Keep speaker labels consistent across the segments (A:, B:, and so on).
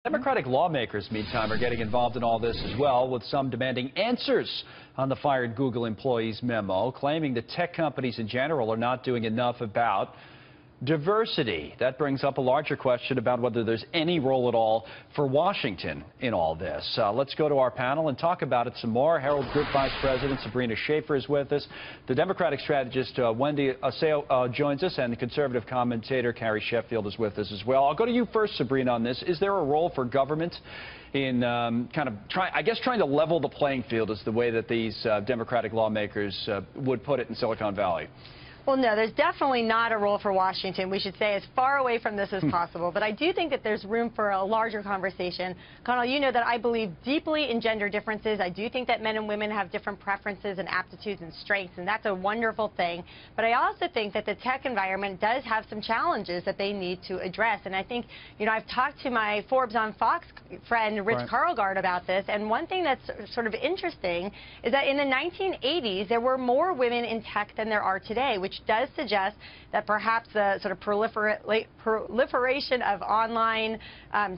A: Democratic lawmakers, meantime, are getting involved in all this as well, with some demanding answers on the fired Google employees' memo, claiming that tech companies in general are not doing enough about diversity. That brings up a larger question about whether there's any role at all for Washington in all this. Let's go to our panel and talk about it some more. Herald Group Vice President Sabrina Schaeffer is with us. The Democratic strategist Wendy Osefo joins us, and the conservative commentator Carrie Sheffield is with us as well. I'll go to you first, Sabrina, on this. Is there a role for government in trying to level the playing field, is the way that these Democratic lawmakers would put it in Silicon Valley?
B: Well, no, there's definitely not a role for Washington. We should stay as far away from this as possible. But I do think that there's room for a larger conversation. Connell, you know that I believe deeply in gender differences. I do think that men and women have different preferences and aptitudes and strengths, and that's a wonderful thing. But I also think that the tech environment does have some challenges that they need to address. And I think, you know, I've talked to my Forbes on Fox friend, Rich Carlgard, about this. And one thing that's sort of interesting is that in the 1980s, there were more women in tech than there are today, which does suggest that perhaps the sort of proliferation of online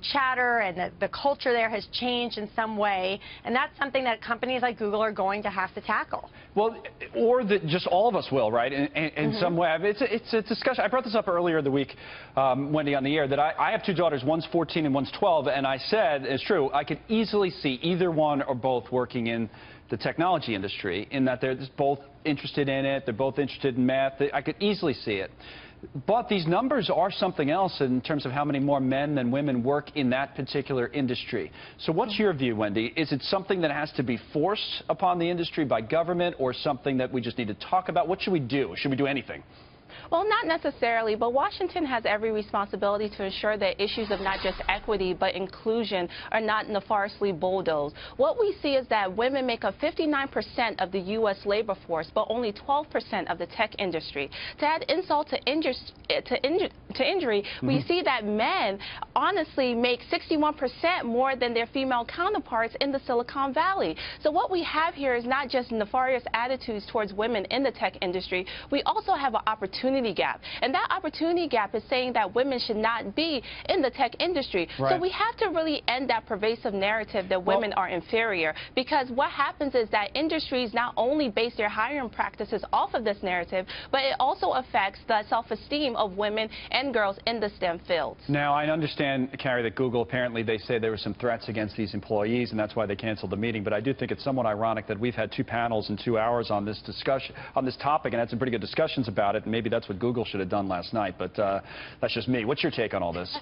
B: chatter and the culture there has changed in some way, and that's something that companies like Google are going to have to tackle.
A: Well, or that just all of us will, right, in some way. I mean, it's a discussion. I brought this up earlier in the week, Wendy, on the air, that I have two daughters, one's 14 and one's 12, and I said, it's true, I could easily see either one or both working in the technology industry, in that they're just both interested in it, they're both interested in math. I could easily see it. But these numbers are something else in terms of how many more men than women work in that particular industry. So what's your view, Wendy? Is it something that has to be forced upon the industry by government, or something that we just need to talk about? What should we do? Should we do anything?
C: Well, not necessarily, but Washington has every responsibility to ensure that issues of not just equity but inclusion are not nefariously bulldozed. What we see is that women make up 59% of the U.S. labor force, but only 12% of the tech industry. To add insult to injury, we see that men honestly make 61% more than their female counterparts in the Silicon Valley. So what we have here is not just nefarious attitudes towards women in the tech industry. We also have an opportunity gap, and that opportunity gap is saying that women should not be in the tech industry. So we have to really end that pervasive narrative that women are inferior, because what happens is that industries not only base their hiring practices off of this narrative, but it also affects the self-esteem of women and girls in the STEM fields. Now,
A: I understand, Carrie, that Google, apparently they say there were some threats against these employees, and that's why they canceled the meeting. But I do think it's somewhat ironic that we've had two panels in 2 hours on this discussion, on this topic, and had some pretty good discussions about it. And maybe that's what Google should have done last night, but that's just me. What's your take on all this?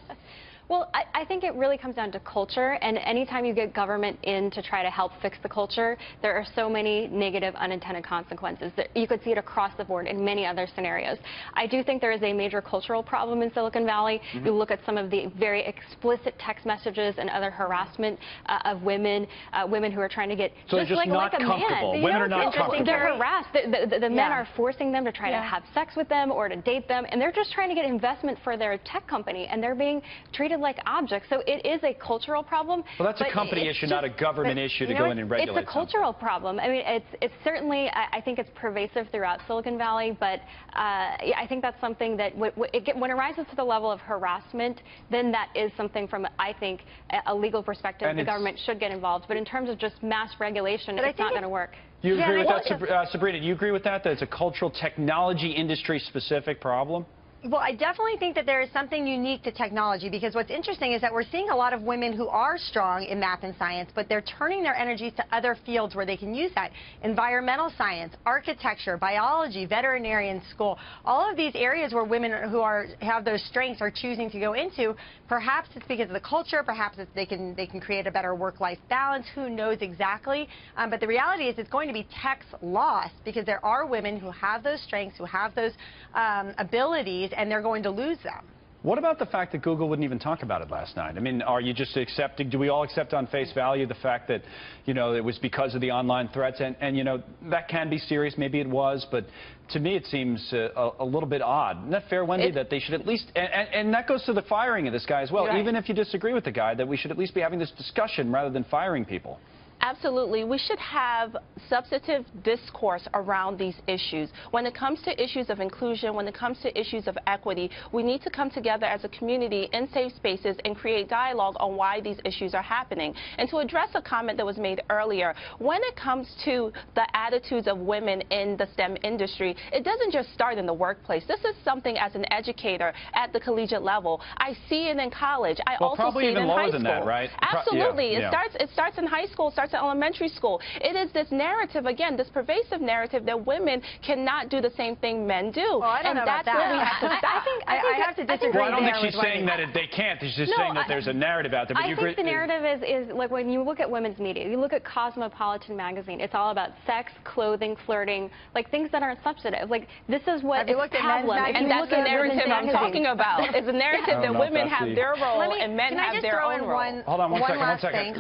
D: Well, I think it really comes down to culture, and anytime you get government in to try to help fix the culture, there are so many negative unintended consequences. You could see it across the board in many other scenarios. I do think there is a major cultural problem in Silicon Valley. You look at some of the very explicit text messages and other harassment of women who are trying to get
A: just like a man.
D: Women are not comfortable. They're harassed. The men are forcing them to try to have sex with them or to date them, and they're just trying to get investment for their tech company, and they're being treated like objects. So it is a cultural problem.
A: Well, that's a company issue, not a government issue to go in and regulate.
D: It's a cultural problem. I mean, it's certainly, I think it's pervasive throughout Silicon Valley, but I think that's something that when it rises to the level of harassment, then that is something from, I think, a legal perspective, the government should get involved. But in terms of just mass regulation, it's not going to work.
A: You agree with that, Sabrina? Do you agree with that it's a cultural, technology industry specific problem?
B: Well, I definitely think that there is something unique to technology, because what's interesting is that we're seeing a lot of women who are strong in math and science, but they're turning their energies to other fields where they can use that. Environmental science, architecture, biology, veterinarian school, all of these areas where women who have those strengths are choosing to go into. Perhaps it's because of the culture, perhaps it's they can create a better work-life balance, who knows exactly. But the reality is it's going to be tech's loss, because there are women who have those strengths, who have those abilities, and they're going to lose them.
A: What about the fact that Google wouldn't even talk about it last night? I mean, are you just accepting, do we all accept on face value the fact that, you know, it was because of the online threats? And you know, that can be serious, maybe it was, but to me it seems a little bit odd. Isn't that fair, Wendy, that they should at least, and that goes to the firing of this guy as well, even if you disagree with the guy, that we should at least be having this discussion rather than firing people?
C: Absolutely. We should have substantive discourse around these issues. When it comes to issues of inclusion, when it comes to issues of equity, we need to come together as a community in safe spaces and create dialogue on why these issues are happening. And to address a comment that was made earlier, when it comes to the attitudes of women in the STEM industry, it doesn't just start in the workplace. This is something as an educator at the collegiate level. I see it in college. I also see it in high school. Probably even lower than that, right? Absolutely.
A: Yeah.
C: It starts in high school, starts in elementary school. It is this narrative, again, this pervasive narrative that women cannot do the same thing men do.
B: Well, I don't know about that.
C: What we have to stop.
B: I have to disagree.
A: Well, I don't think she's saying that they can't. She's just saying that there's a narrative out there. But
D: I think the narrative is like when you look at women's media, you look at Cosmopolitan magazine, it's all about sex, clothing, flirting, like things that aren't substantive. Like this is what is Pablum.
C: And that's the narrative I'm talking about. It's a narrative that women have their role and men have their own role.
A: Hold on one second.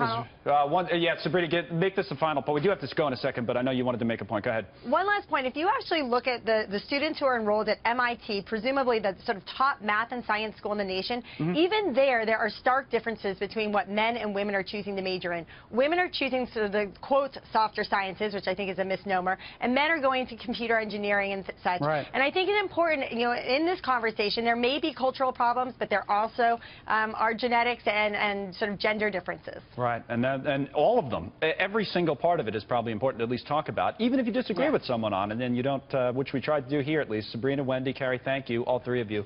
A: Sabrina, make this the final point. We do have to go in a second, but I know you wanted to make a point. Go ahead.
B: One last point. If you actually look at the students who are enrolled at MIT, presumably the sort of top math and science school in the nation, even there are stark differences between what men and women are choosing to major in. Women are choosing sort of the, quote, softer sciences, which I think is a misnomer, and men are going to computer engineering and such.
A: Right.
B: And I think it's important, you know, in this conversation, there may be cultural problems, but there also are genetics and sort of gender differences.
A: Right, and all of them. Every single part of it is probably important to at least talk about, even if you disagree with someone on, and then you don't, which we tried to do here at least. Sabrina, Wendy, Carrie, thank you, all three of you.